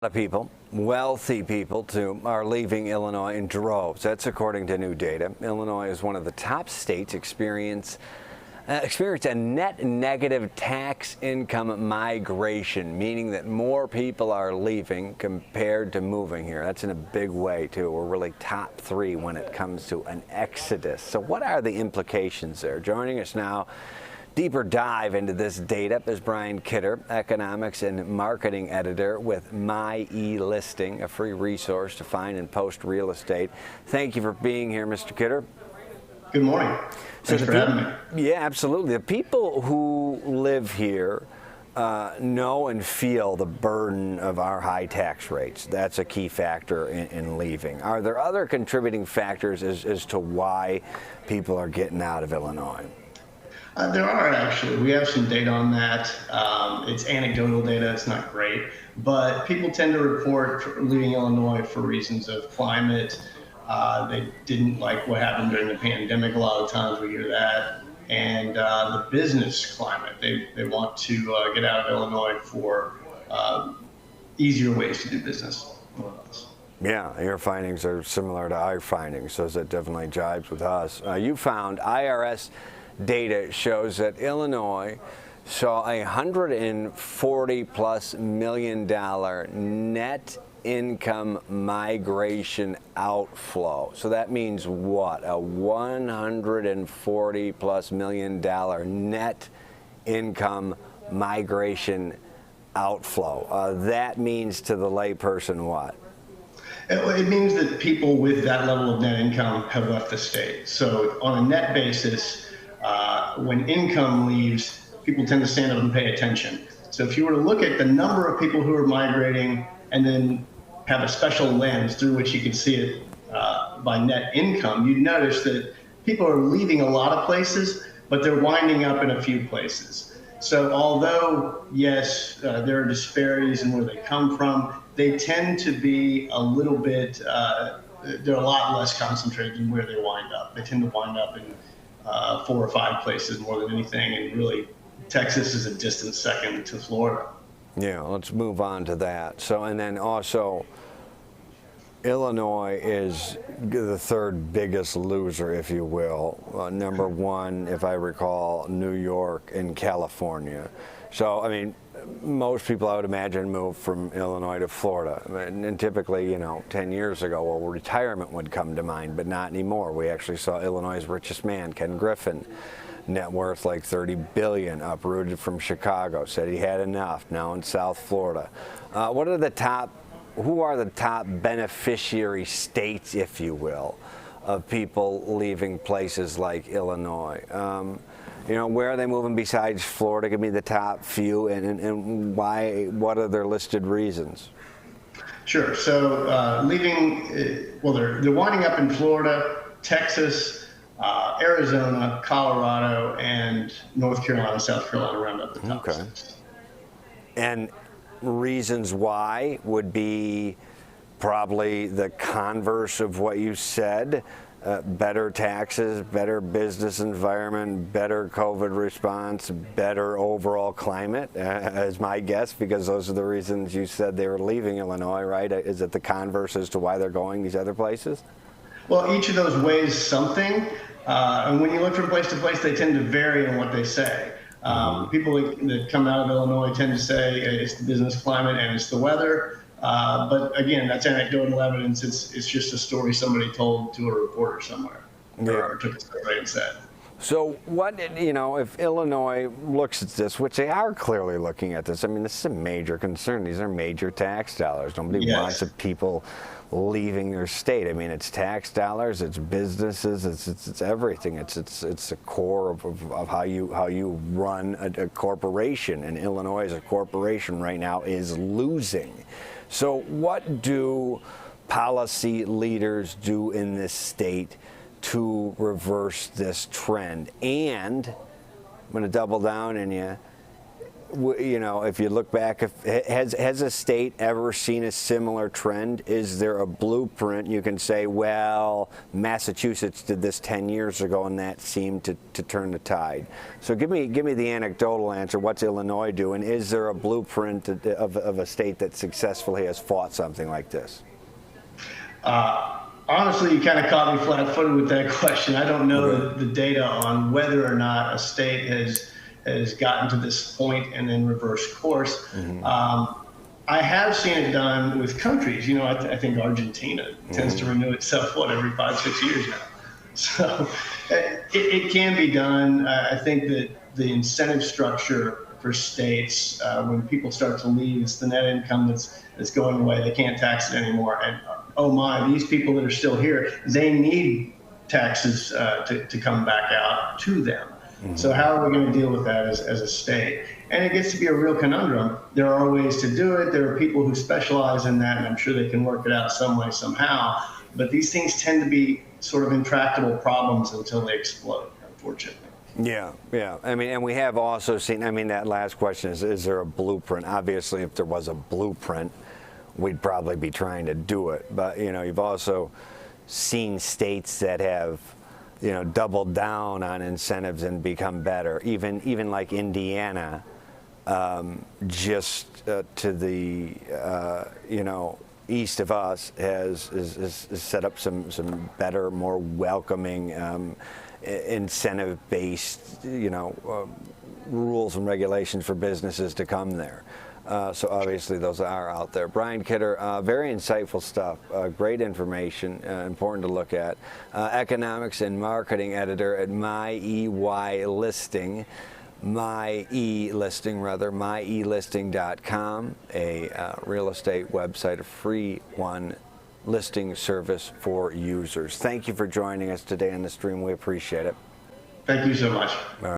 Of people, wealthy people too, are leaving Illinois in droves. That's according to new data. Illinois is one of the top states experience a net negative tax income migration, meaning that more people are leaving compared to moving here. That's in a big way too. We're really top three when it comes to an exodus. So what are the implications there? Joining us now, deeper dive into this data is Brian Kidder, economics and marketing editor with My eListing, a free resource to find and post real estate. Thank you for being here, Mr. Kidder. Good morning. Thanks for having me. Yeah, absolutely. The people who live here know and feel the burden of our high tax rates. That's a key factor in leaving. Are there other contributing factors as to why people are getting out of Illinois? There are actually. We have some data on that. It's anecdotal data. It's not great. But people tend to report leaving Illinois for reasons of climate. They didn't like what happened during the pandemic. A lot of times we hear that. And the business climate. They want to get out of Illinois for easier ways to do business. Yeah, your findings are similar to our findings, so that definitely jives with us. You found IRS data shows that Illinois saw $140+ million net income migration outflow. So that means what? A $140+ million net income migration outflow. That means to the layperson what? It means that people with that level of net income have left the state. So on a net basis, when income leaves, people tend to stand up and pay attention. So if you were to look at the number of people who are migrating and then have a special lens through which you can see it by net income, you'd notice that people are leaving a lot of places, but they're winding up in a few places. So although, yes, there are disparities in where they come from, they tend to be a little bit, they're a lot less concentrated in where they wind up. They tend to wind up in 4 or 5 places more than anything, and really Texas is a distant second to Florida. Yeah, let's move on to that. So, and then also, Illinois is the third biggest loser, if you will. Number one, if I recall, New York and California. So, I mean, most people, I would imagine, move from Illinois to Florida. And typically, 10 years ago, well, retirement would come to mind, but not anymore. We actually saw Illinois' richest man, Ken Griffin, net worth like $30 billion, uprooted from Chicago, said he had enough, now in South Florida. Who are the top beneficiary states, if you will, of people leaving places like Illinois? Where are they moving besides Florida? Give me the top few, and why? What are their listed reasons? Sure. So leaving, well, they're winding up in Florida, Texas, Arizona, Colorado, and North Carolina, South Carolina round up the top. Okay. And reasons why would be probably the converse of what you said. Better taxes, better business environment, better COVID response, better overall climate, is my guess, because those are the reasons you said they were leaving Illinois, right? Is it the converse as to why they're going these other places? Well, each of those weighs something. And when you look from place to place, they tend to vary in what they say. People that come out of Illinois tend to say it's the business climate and it's the weather. But again, that's anecdotal evidence. It's just a story somebody told to a reporter somewhere, or took a survey and said. So what, if Illinois looks at this, which they are clearly looking at this, I mean, this is a major concern. These are major tax dollars. Nobody wants people leaving their state. I mean, it's tax dollars, it's businesses, it's everything. It's the core of how you run a corporation. And Illinois as a corporation right now is losing. So what do policy leaders do in this state to reverse this trend? And I'm going to double down on you. you know, if you look back, has a state ever seen a similar trend? Is there a blueprint you can say, well, Massachusetts did this 10 years ago and that seemed to turn the tide? So give me the anecdotal answer. What's Illinois doing? Is there a blueprint of a state that successfully has fought something like this? Honestly, you kind of caught me flat-footed with that question. I don't know the data on whether or not a state has gotten to this point and then reversed course. I have seen it done with countries. You know, I think Argentina tends to renew itself, every 5-6 years now. So it can be done. I think that the incentive structure for states, when people start to leave, it's the net income that's going away. They can't tax it anymore. And oh my, these people that are still here, they need taxes to come back out to them. So how are we going to deal with that as a state? And it gets to be a real conundrum. There are ways to do it. There are people who specialize in that, and I'm sure they can work it out some way, somehow. But these things tend to be sort of intractable problems until they explode, unfortunately. Yeah. I mean, and we have also seen, I mean, that last question is there a blueprint? Obviously, if there was a blueprint, we'd probably be trying to do it. But, you know, you've also seen states that have, you know, doubled down on incentives and become better. Even like Indiana, just to the, you know, east of us has set up some better, more welcoming, incentive-based, you know, rules and regulations for businesses to come there. So obviously those are out there. Brian Kidder, very insightful stuff, great information, important to look at. Economics and marketing editor at MyEYlisting, MyElisting.com, a real estate website, a free one, listing service for users. Thank you for joining us today on the stream. We appreciate it. Thank you so much. All right.